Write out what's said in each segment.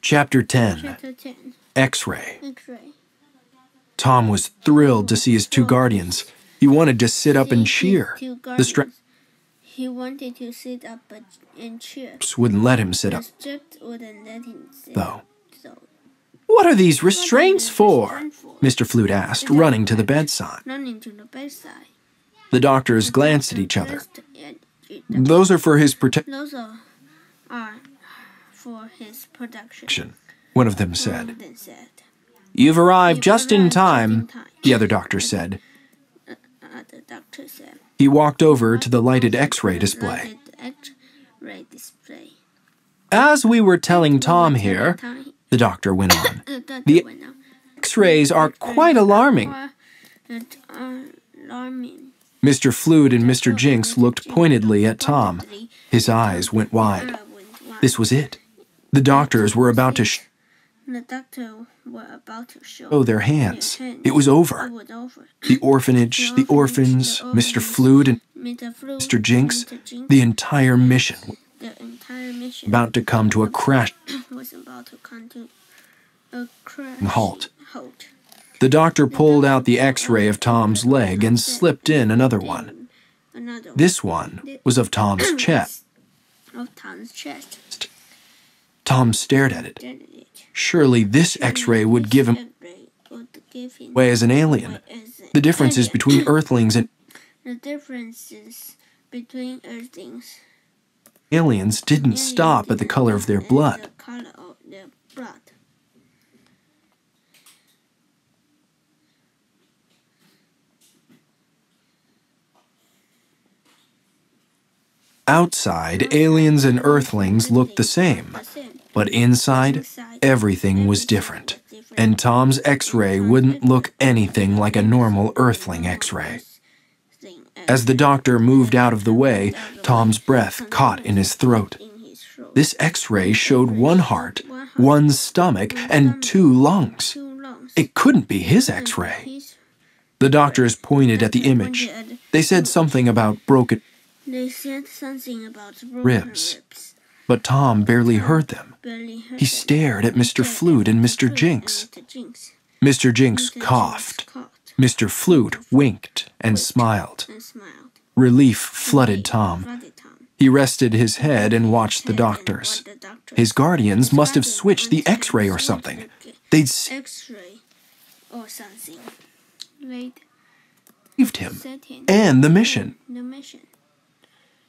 Chapter 10. X-ray. Tom was thrilled to see his two guardians. He wanted to sit up and cheer. The straps wouldn't let him sit up, though. "What are these restraints for?" Mr. Flute asked, running to the bedside. The doctors glanced at each other. "Those are for his protection," one of them said. "You've arrived just in time," the other doctor said. He walked over to the lighted X-ray display. "As we were telling Tom here," the doctor went on, "the X-rays are quite alarming." Mr. Flute and Mr. Jinx looked pointedly at Tom. His eyes went wide. This was it. The doctors were about to show their hands. It was over. The orphanage, the orphans, Mr. Flute and Mr. Jinx, the entire mission about to come to a crash. Halt. The doctor pulled out the X-ray of Tom's leg and slipped in another one. This one was of Tom's chest. Tom stared at it. Surely this X-ray would give him away as an alien. The differences between Earthlings and aliens didn't stop at the color of their blood. Outside, aliens and Earthlings looked the same, but inside, everything was different, and Tom's X-ray wouldn't look anything like a normal Earthling X-ray. As the doctor moved out of the way, Tom's breath caught in his throat. This X-ray showed one heart, one stomach, and 2 lungs. It couldn't be his X-ray. The doctors pointed at the image. They said something about broken ribs, but Tom barely heard them. He stared at Mr. Flute and Mr. Jinx. Mr. Jinx coughed. Mr. Flute winked and smiled. Relief flooded Tom. He rested his head and watched the doctors. His guardians must have switched the X-ray or something. They'd saved him and the mission.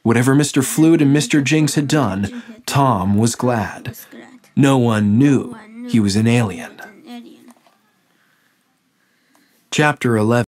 Whatever Mr. Flute and Mr. Jinx had done, Tom was glad. No one knew he was an alien. Chapter 11.